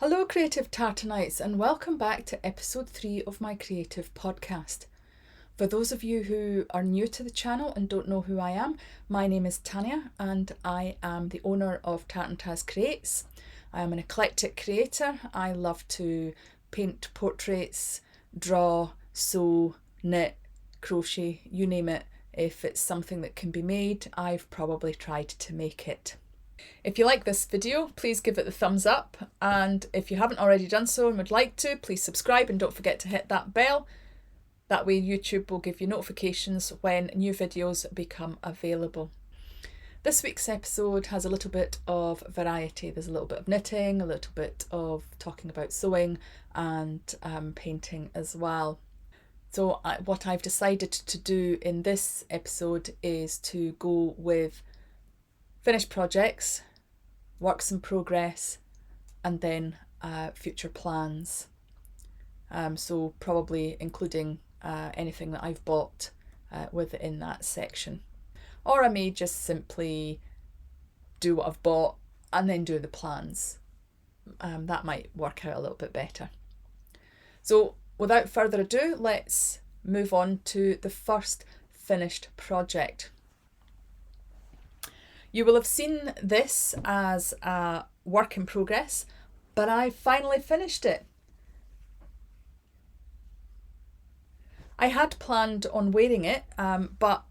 Hello creative tartanites, and welcome back to episode 3 of my creative podcast. For those of you who are new to the channel and don't know who I am, my name is Tanya and I am the owner of Tartantaz Creates. I am an eclectic creator. I love to paint portraits, draw, sew, knit, crochet, you name it. If it's something that can be made, I've probably tried to make it. If you like this video, please give it the thumbs up, and if you haven't already done so and would like to, please subscribe and don't forget to hit that bell. That way YouTube will give you notifications when new videos become available. This week's episode has a little bit of variety. There's a little bit of knitting, a little bit of talking about sewing and painting as well. So what I've decided to do in this episode is to go with finished projects, works in progress, and then future plans. So probably including anything that I've bought within that section. Or I may just simply do what I've bought and then do the plans. That might work out a little bit better. So without further ado, let's move on to the first finished project. You will have seen this as a work in progress, but I finally finished it. I had planned on wearing it, but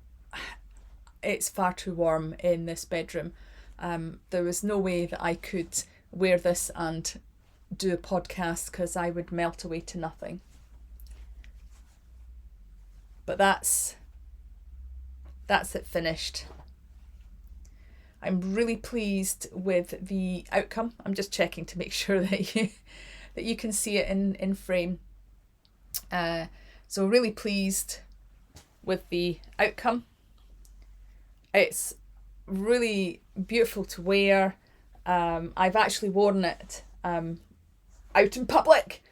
it's far too warm in this bedroom. There was no way that I could wear this and do a podcast because I would melt away to nothing. But that's it finished. I'm really pleased with the outcome. I'm just checking to make sure that you can see it in frame. So really pleased with the outcome. It's really beautiful to wear. I've actually worn it out in public.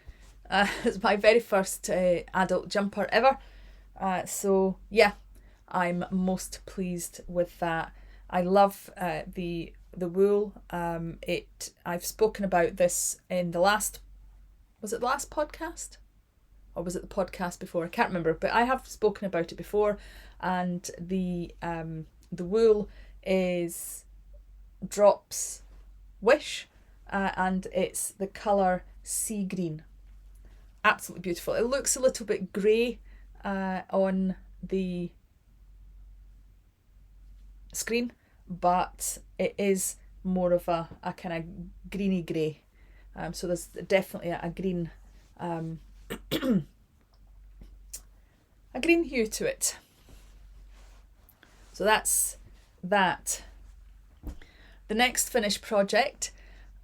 It's my very first adult jumper ever. So yeah, I'm most pleased with that. I love the wool. I've spoken about this in the last podcast? Or was it the podcast before? I can't remember, but I have spoken about it before, and the wool is Drops Wish, and it's the colour sea green. Absolutely beautiful. It looks a little bit grey on the screen, but it is more of a kind of greeny grey. So there's definitely a green a green hue to it. So that's that. The next finished project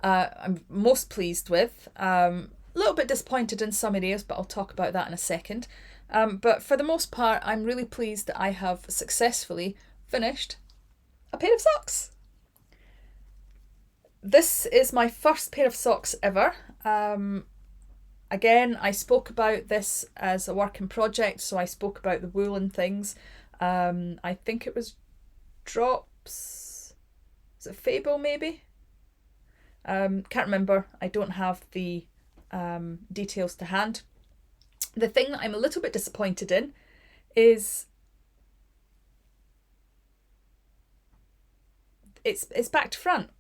I'm most pleased with. A little bit disappointed in some areas, but I'll talk about that in a second. But for the most part, I'm really pleased that I have successfully finished a pair of socks. This is my first pair of socks ever. Again, I spoke about this as a work in project, so I spoke about the wool and things. I think it was Drops. Is it Fable maybe? Can't remember. I don't have the details to hand. The thing that I'm a little bit disappointed in is it's back to front.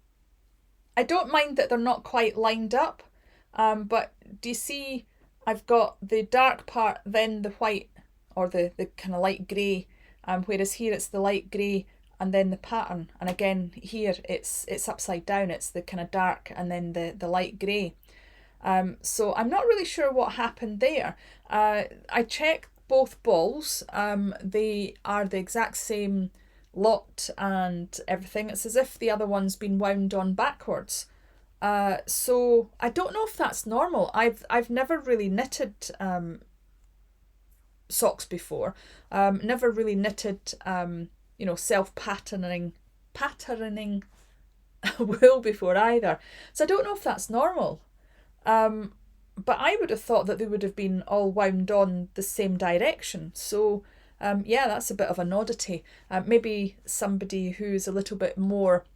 I don't mind that they're not quite lined up, but do you see I've got the dark part, then the white, or the kind of light grey, whereas here it's the light grey and then the pattern, and again here it's upside down, it's the kind of dark and then the light grey. So I'm not really sure what happened there. I checked both balls. They are the exact same lot and everything. It's as if the other one's been wound on backwards. So I don't know if that's normal. I've never really knitted socks before. Never really knitted self-patterning wool before either. So I don't know if that's normal. But I would have thought that they would have been all wound on the same direction. So yeah, that's a bit of an oddity. Maybe somebody who's a little bit more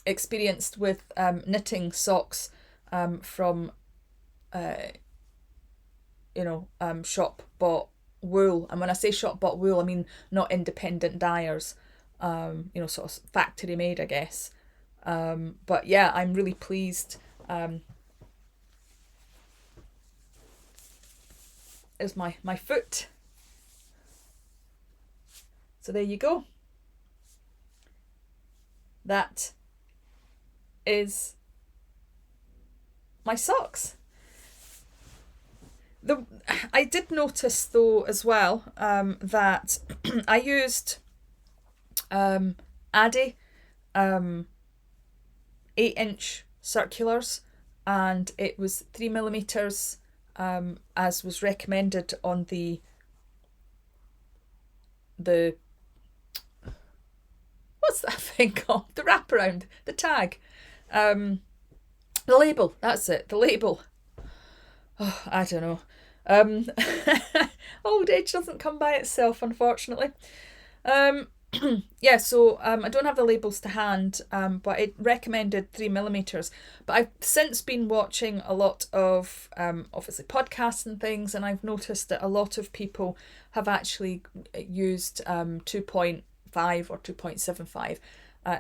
experienced with knitting socks from shop bought wool. And when I say shop bought wool, I mean not independent dyers, sort of factory made, I guess. But yeah, I'm really pleased. Is my foot. So there you go. That is my socks. I did notice though as well that I used Addy 8-inch circulars, and it was 3mm as was recommended on the what's that thing called? The wraparound, the tag, the label. That's it, the label. Oh, I don't know. Old age doesn't come by itself, unfortunately. Yeah, so I don't have the labels to hand, but it recommended 3mm. But I've since been watching a lot of obviously podcasts and things, and I've noticed that a lot of people have actually used 2.5 or 2.75.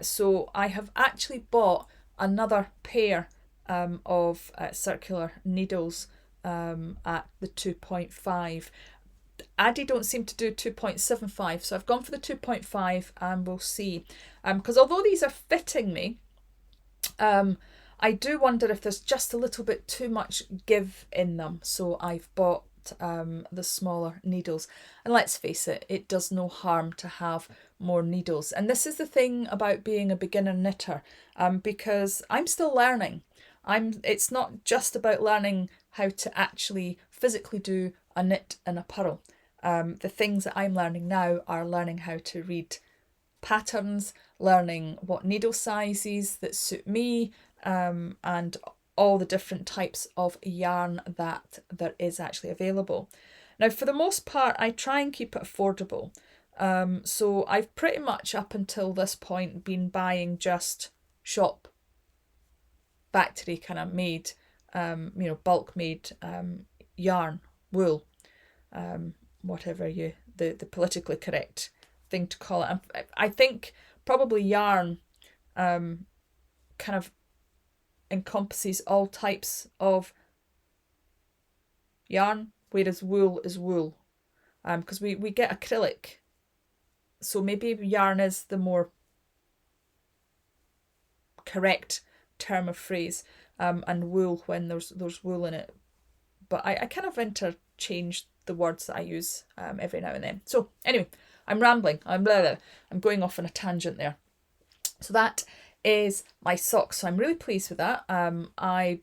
So I have actually bought another pair of circular needles at the 2.5. Addy don't seem to do 2.75, so I've gone for the 2.5 and we'll see. Because although these are fitting me, I do wonder if there's just a little bit too much give in them. So I've bought the smaller needles. And let's face it, it does no harm to have more needles. And this is the thing about being a beginner knitter, because I'm still learning. It's not just about learning how to actually physically do a knit and a purl. The things that I'm learning now are learning how to read patterns, learning what needle sizes that suit me, and all the different types of yarn that there is actually available. Now, for the most part, I try and keep it affordable. So I've pretty much up until this point been buying just shop, factory kind of made, bulk made yarn, wool, whatever the politically correct thing to call it. I think probably yarn kind of encompasses all types of yarn, whereas wool is wool, because we get acrylic, so maybe yarn is the more correct term of phrase, and wool when there's wool in it. But I kind of interchange the words that I use every now and then. So anyway, I'm rambling. I'm going off on a tangent there. So that is my socks. So I'm really pleased with that. I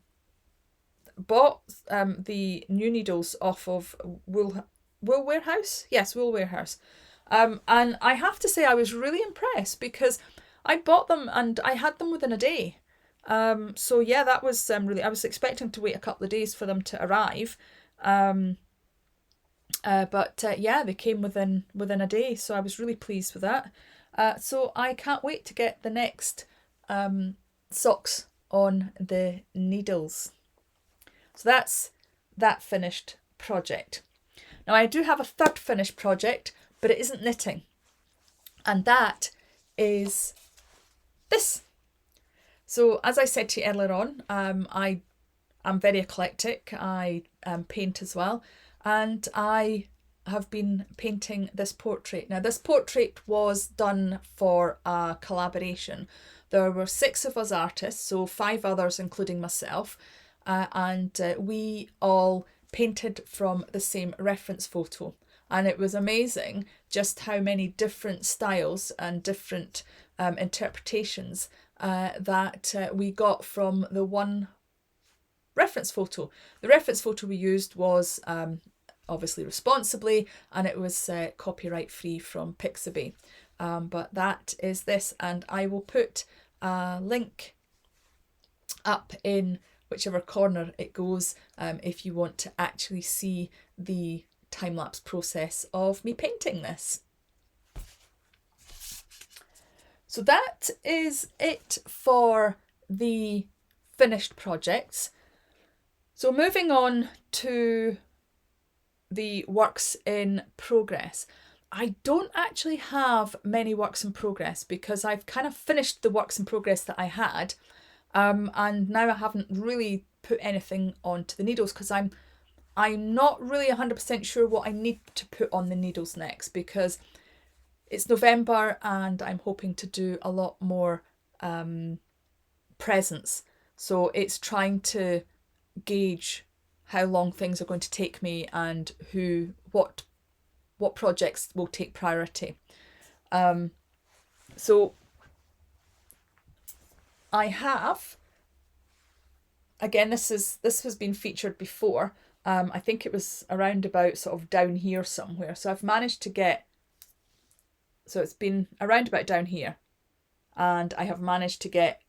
bought the new needles off of Wool Warehouse. Yes, Wool Warehouse. And I have to say I was really impressed because I bought them and I had them within a day. So yeah, that was really. I was expecting to wait a couple of days for them to arrive, but yeah, they came within a day. So I was really pleased with that. So I can't wait to get the next socks on the needles. So that's that finished project. Now I do have a third finished project, but it isn't knitting, and that is this. So as I said to you earlier on, I am very eclectic. I paint as well, and I have been painting this portrait. Now this portrait was done for a collaboration. There were 6 of us artists, so 5 others including myself, and we all painted from the same reference photo. And it was amazing just how many different styles and different interpretations that we got from the one reference photo. The reference photo we used was obviously responsibly, and it was copyright free from Pixabay. But that is this, and I will put a link up in whichever corner it goes if you want to actually see the time-lapse process of me painting this. So that is it for the finished projects. So moving on to the works in progress. I don't actually have many works in progress because I've kind of finished the works in progress that I had, and now I haven't really put anything onto the needles because I'm not really 100% sure what I need to put on the needles next, because it's November and I'm hoping to do a lot more presents. So it's trying to gauge how long things are going to take me and what projects will take priority. So I have, again, this has been featured before. I think it was around about sort of down here somewhere. So I've managed to get, so it's been around about down here, and I have managed to get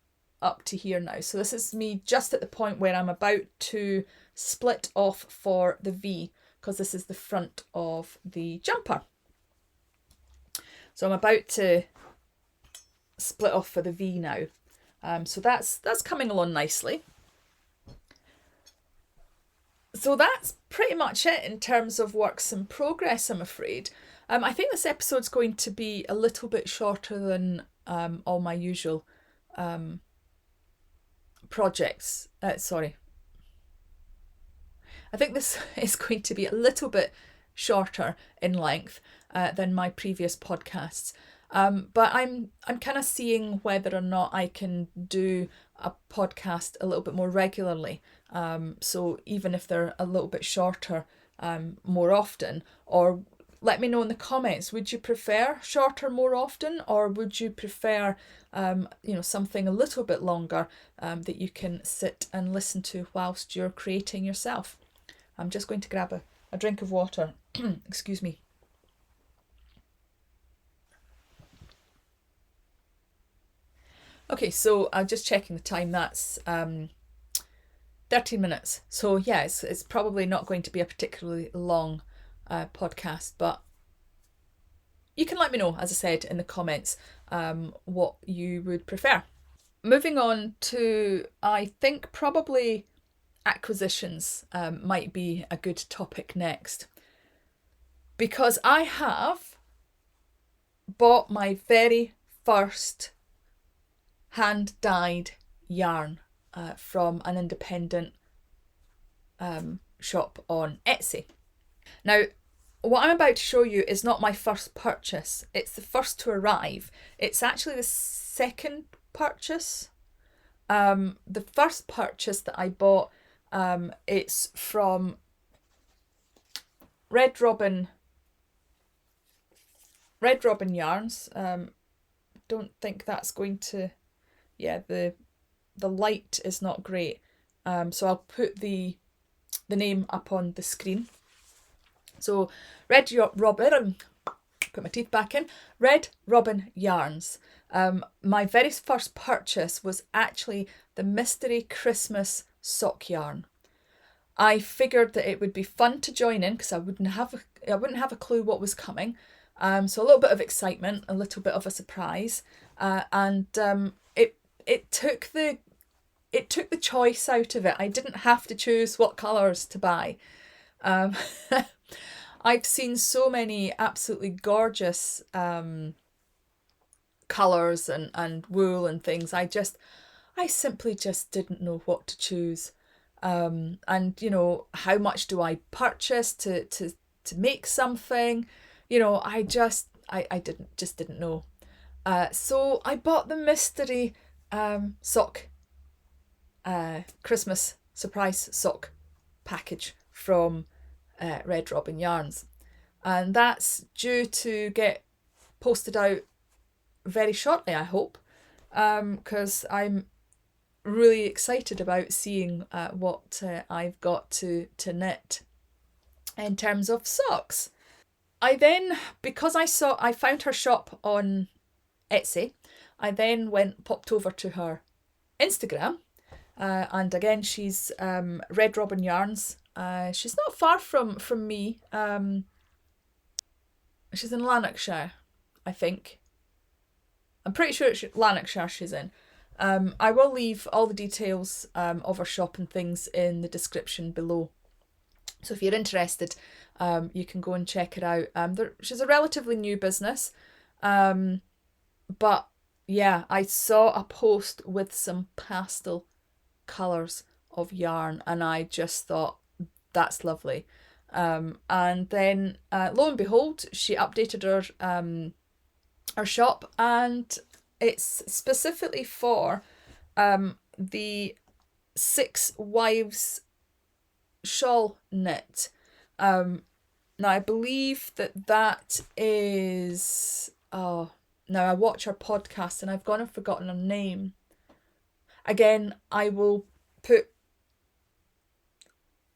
up to here now. So this is me just at the point where I'm about to split off for the V, because this is the front of the jumper. So I'm about to split off for the V now. So that's coming along nicely. So that's pretty much it in terms of works in progress, I'm afraid. I think this episode's going to be a little bit shorter than all my usual projects. Sorry. I think this is going to be a little bit shorter in length than my previous podcasts. But I'm kind of seeing whether or not I can do a podcast a little bit more regularly. So even if they're a little bit shorter more often, or let me know in the comments, would you prefer shorter more often, or would you prefer something a little bit longer that you can sit and listen to whilst you're creating yourself? I'm just going to grab a drink of water. Excuse me. Okay, so I'm just checking the time. That's 13 minutes. So yeah, it's probably not going to be a particularly long podcast, but you can let me know, as I said, in the comments what you would prefer. Moving on to, I think, probably acquisitions might be a good topic next, because I have bought my very first hand-dyed yarn from an independent shop on Etsy. Now, what I'm about to show you is not my first purchase. It's the first to arrive. It's actually the second purchase. The first purchase that I bought, it's from Red Robin yarns. Don't think that's going to, yeah, the light is not great. So I'll put the name up on the screen. So Red Robin, put my teeth back in, Red Robin yarns. My very first purchase was actually the Mystery Christmas sock yarn. I figured that it would be fun to join in because I wouldn't have a clue what was coming. So a little bit of excitement, a little bit of a surprise, and it took the choice out of it. I didn't have to choose what colours to buy. I've seen so many absolutely gorgeous colours and wool and things. I simply just didn't know what to choose. And how much do I purchase to make something? I didn't know. So I bought the mystery sock Christmas surprise sock package from Red Robin Yarns, and that's due to get posted out very shortly, I hope, because I'm really excited about seeing what I've got to knit in terms of socks. I then, because I found her shop on Etsy, I then popped over to her Instagram, and again she's Red Robin Yarns. She's not far from me. She's in Lanarkshire, I think. I'm pretty sure it's Lanarkshire she's in. I will leave all the details of her shop and things in the description below. So if you're interested, you can go and check it out. She's a relatively new business. But yeah, I saw a post with some pastel colours of yarn and I just thought, that's lovely. And then lo and behold, she updated her shop, and it's specifically for the Six Wives shawl knit. Now I believe that is... Oh, now I watch her podcast and I've gone and forgotten her name. Again, I will put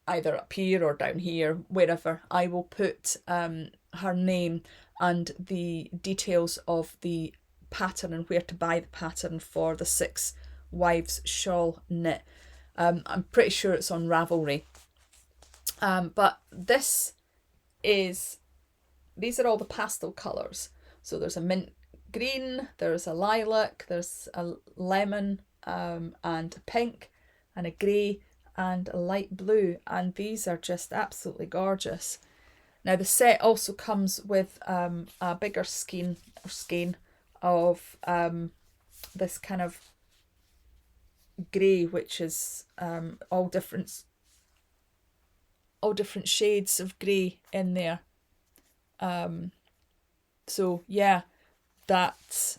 either up here or down here, wherever, I will put her name and the details of the pattern and where to buy the pattern for the Six Wives shawl knit. I'm pretty sure it's on Ravelry. But these are all the pastel colours. So there's a mint green, there's a lilac, there's a lemon, and a pink, and a grey, and a light blue, and these are just absolutely gorgeous. Now the set also comes with a bigger skein of this kind of grey, which is all different shades of grey in there. So yeah, that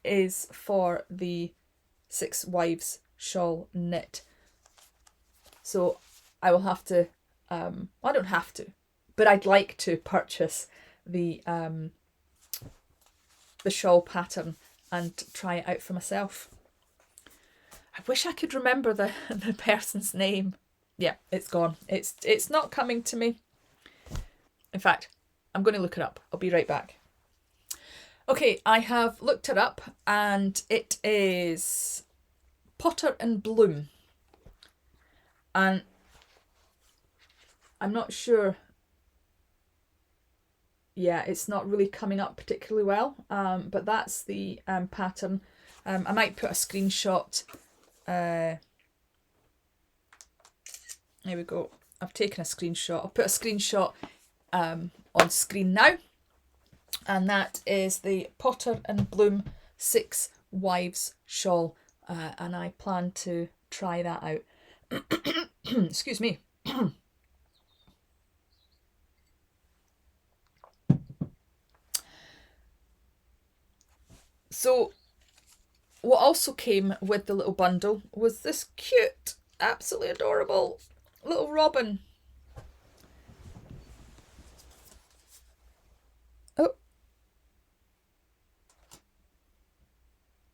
is for the Six Wives shawl knit. So I will have to, I don't have to, but I'd like to purchase the shawl pattern and try it out for myself. I wish I could remember the person's name. Yeah, it's gone. It's not coming to me. In fact, I'm going to look it up. I'll be right back. Okay, I have looked it up and it is Potter and Bloom. And I'm not sure. Yeah, it's not really coming up particularly well, but that's the pattern. I might put a screenshot. There we go. I've taken a screenshot. I'll put a screenshot on screen now. And that is the Potter and Bloom Six Wives shawl. And I plan to try that out. Excuse me. So what also came with the little bundle was this cute, absolutely adorable little robin. Oh,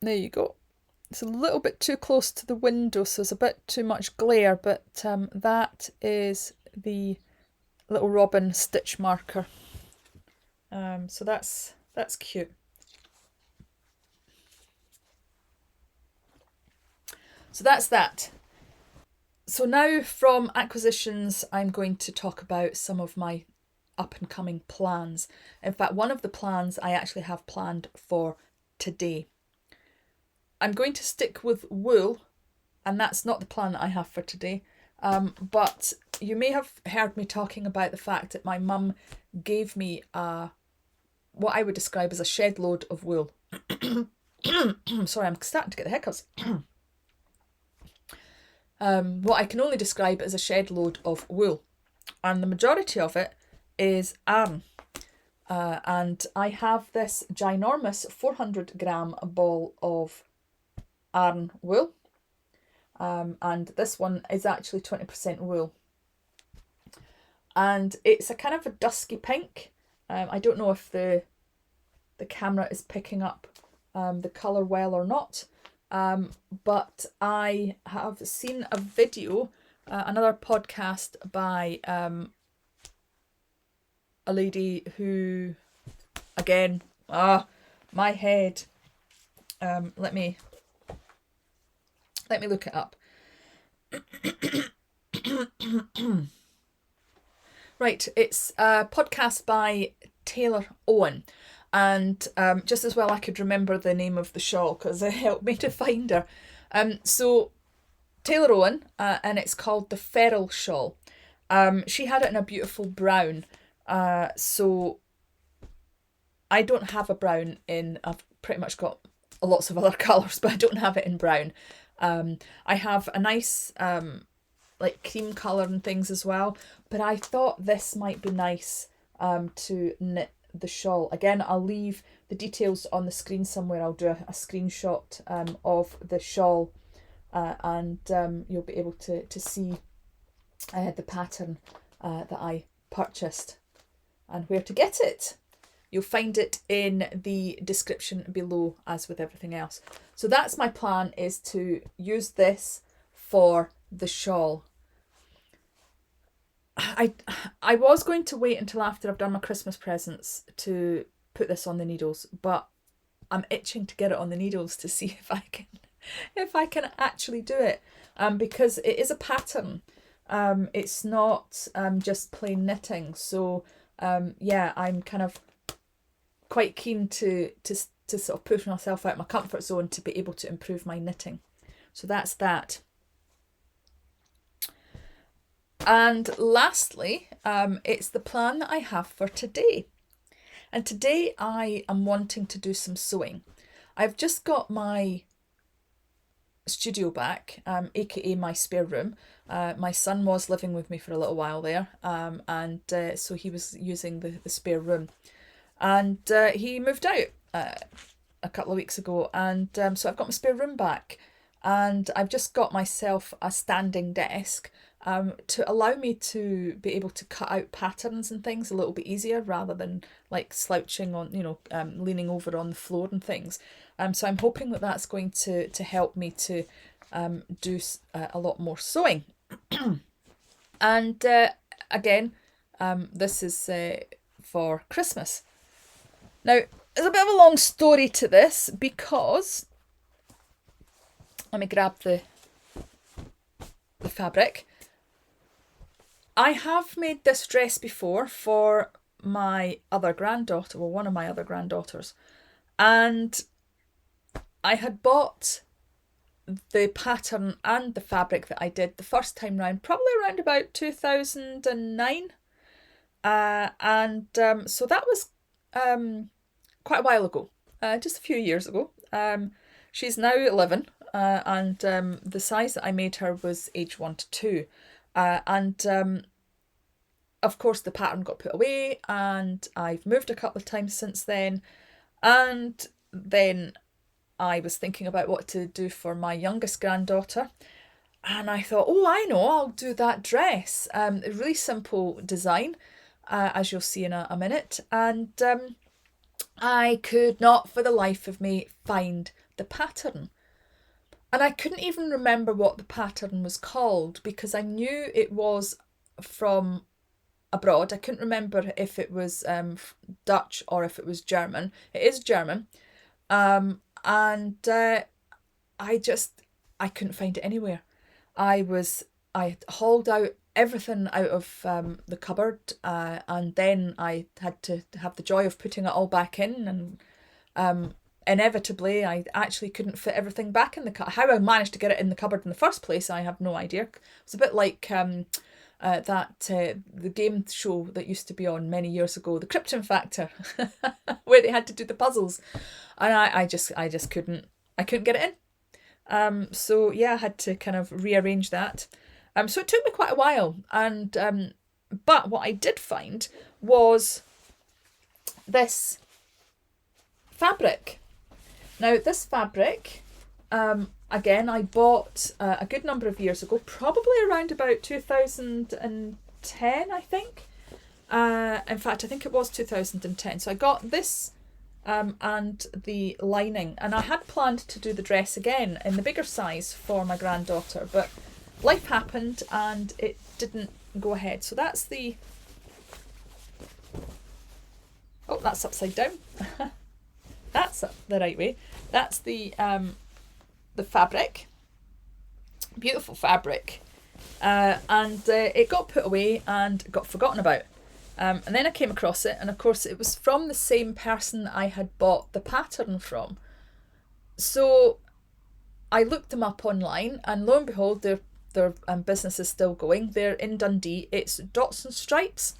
there you go. It's a little bit too close to the window, so there's a bit too much glare, but that is the little robin stitch marker. So that's cute. So that's that. So now from acquisitions, I'm going to talk about some of my up and coming plans. In fact, one of the plans I actually have planned for today. I'm going to stick with wool, and that's not the plan that I have for today. But you may have heard me talking about the fact that my mum gave me what I would describe as a shed load of wool. Sorry, I'm starting to get the hiccups. What I can only describe as a shed load of wool, and the majority of it is yarn. And I have this ginormous 400-gram ball of yarn wool, and this one is actually 20% wool, and it's a kind of a dusky pink. I don't know if the camera is picking up the colour well or not. But I have seen a video, another podcast by a lady who, again, my head. Let me look it up. Right, it's a podcast by Taylor Owen, And just as well I could remember the name of the shawl because it helped me to find her. So Taylor Owen, and it's called the Feral Shawl. She had it in a beautiful brown. So I don't have a brown in, I've pretty much got lots of other colours, but I don't have it in brown. I have a nice like cream colour and things as well, but I thought this might be nice to knit the shawl. Again, I'll leave the details on the screen somewhere. I'll do a screenshot of the shawl, and you'll be able to see the pattern that I purchased and where to get it. You'll find it in the description below, as with everything else. So that's my plan, is to use this for the shawl. I was going to wait until after I've done my Christmas presents to put this on the needles, but I'm itching to get it on the needles to see if I can actually do it, because it is a pattern. It's not just plain knitting. So yeah, I'm kind of quite keen to sort of push myself out of my comfort zone to be able to improve my knitting. So that's that. And lastly, it's the plan that I have for today. And today I am wanting to do some sewing. I've just got my studio back, aka my spare room. My son was living with me for a little while there, and so he was using the spare room. And he moved out a couple of weeks ago, and so I've got my spare room back, and I've just got myself a standing desk to allow me to be able to cut out patterns and things a little bit easier, rather than like slouching on, leaning over on the floor and things. So I'm hoping that that's going to help me to do a lot more sewing. And again, this is for Christmas. Now, there's a bit of a long story to this, because let me grab the fabric. I have made this dress before for my other granddaughter, well, one of my other granddaughters, and I had bought the pattern and the fabric that I did the first time round, probably around about 2009, and so that was quite a while ago, just a few years ago. She's now 11, and the size that I made her was age 1 to 2. And of course the pattern got put away, and I've moved a couple of times since then. And then I was thinking about what to do for my youngest granddaughter, and I thought, oh, I know, I'll do that dress. A really simple design, as you'll see in a minute. And I could not for the life of me find the pattern. And I couldn't even remember what the pattern was called, because I knew it was from abroad. I couldn't remember if it was Dutch or if it was German. It is German. And I couldn't find it anywhere. I hauled out everything out of the cupboard, and then I had to have the joy of putting it all back in, and inevitably I actually couldn't fit everything back in the cupboard. How I managed to get it in the cupboard in the first place, I have no idea. It's a bit like the game show that used to be on many years ago, the Krypton Factor, where they had to do the puzzles, and I just couldn't get it in. So yeah, I had to kind of rearrange that. So it took me quite a while, and but what I did find was this fabric. Now this fabric, again, I bought a good number of years ago, probably around about 2010, I think. In fact, I think it was 2010. So I got this and the lining, and I had planned to do the dress again in the bigger size for my granddaughter, but life happened and it didn't go ahead. So that's the... Oh, that's upside down. That's the right way. That's the fabric. Beautiful fabric. And it got put away and got forgotten about. And then I came across it, and of course it was from the same person I had bought the pattern from. So I looked them up online, and lo and behold, their business is still going. They're in Dundee. It's Dots and Stripes,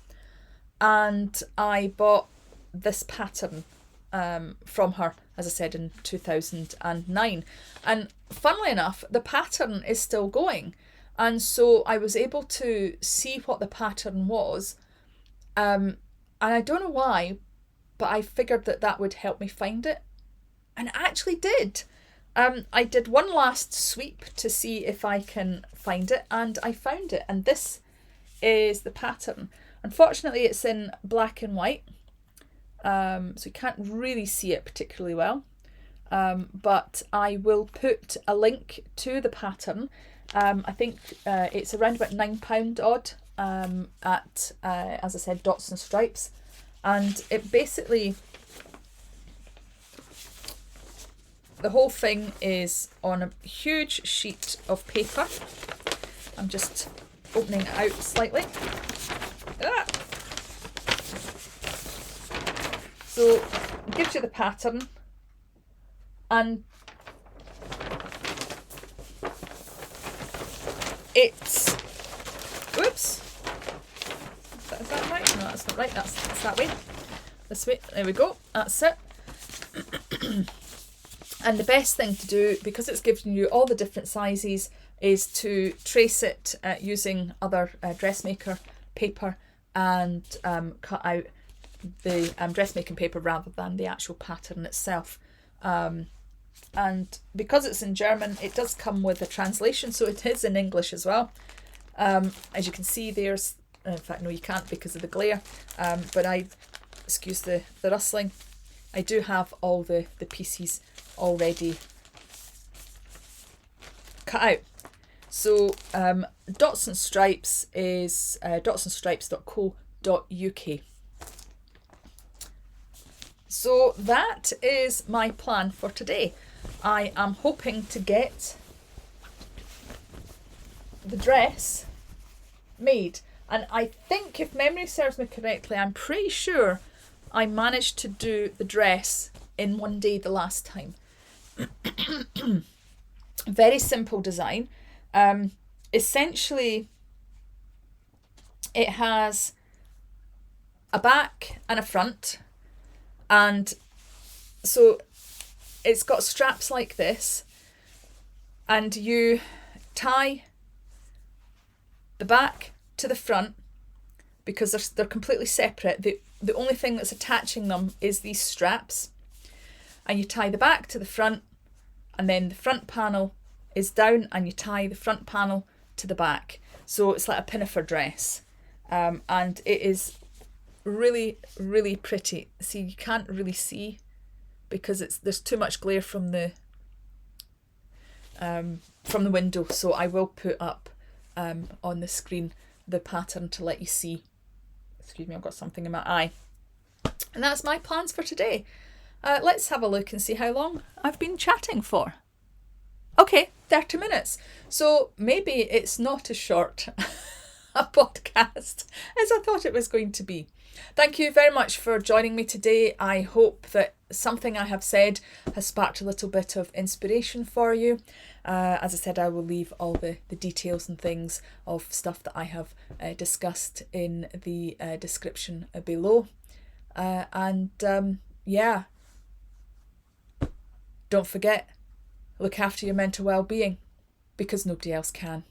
and I bought this pattern from her, as I said, in 2009. And funnily enough, the pattern is still going. And so I was able to see what the pattern was. And I don't know why, but I figured that would help me find it. And it actually did. I did one last sweep to see if I can find it, and I found it. And this is the pattern. Unfortunately, it's in black and white, so you can't really see it particularly well. But I will put a link to the pattern. I think it's around about £9 odd at, as I said, Dots and Stripes. And it basically, the whole thing is on a huge sheet of paper. I'm just opening it out slightly. Ah! So it gives you the pattern, and it's, whoops, is that right? No, that's not right, that's that way. This way, there we go, that's it. And the best thing to do, because it's giving you all the different sizes, is to trace it using other dressmaker paper and cut out the dressmaking paper rather than the actual pattern itself. And because it's in German, it does come with a translation, so it is in English as well. As you can see, there's, in fact, no, you can't because of the glare, but excuse the rustling, I do have all the pieces already cut out. So Dots and Stripes is dotsandstripes.co.uk. So that is my plan for today. I am hoping to get the dress made, and I think, if memory serves me correctly, I'm pretty sure I managed to do the dress in one day the last time. Very simple design. Essentially, it has a back and a front, and so it's got straps like this, and you tie the back to the front because they're completely separate. The only thing that's attaching them is these straps, and you tie the back to the front, and then the front panel is down, and you tie the front panel to the back. So it's like a pinafore dress, and it is really, really pretty. See, you can't really see because there's too much glare from the window. So I will put up on the screen the pattern to let you see. Excuse me, I've got something in my eye. And that's my plans for today. Let's have a look and see how long I've been chatting for. Okay, 30 minutes. So maybe it's not as short a podcast as I thought it was going to be. Thank you very much for joining me today. I hope that something I have said has sparked a little bit of inspiration for you. As I said, I will leave all the details and things of stuff that I have discussed in the description below. Yeah, don't forget, look after your mental well-being, because nobody else can.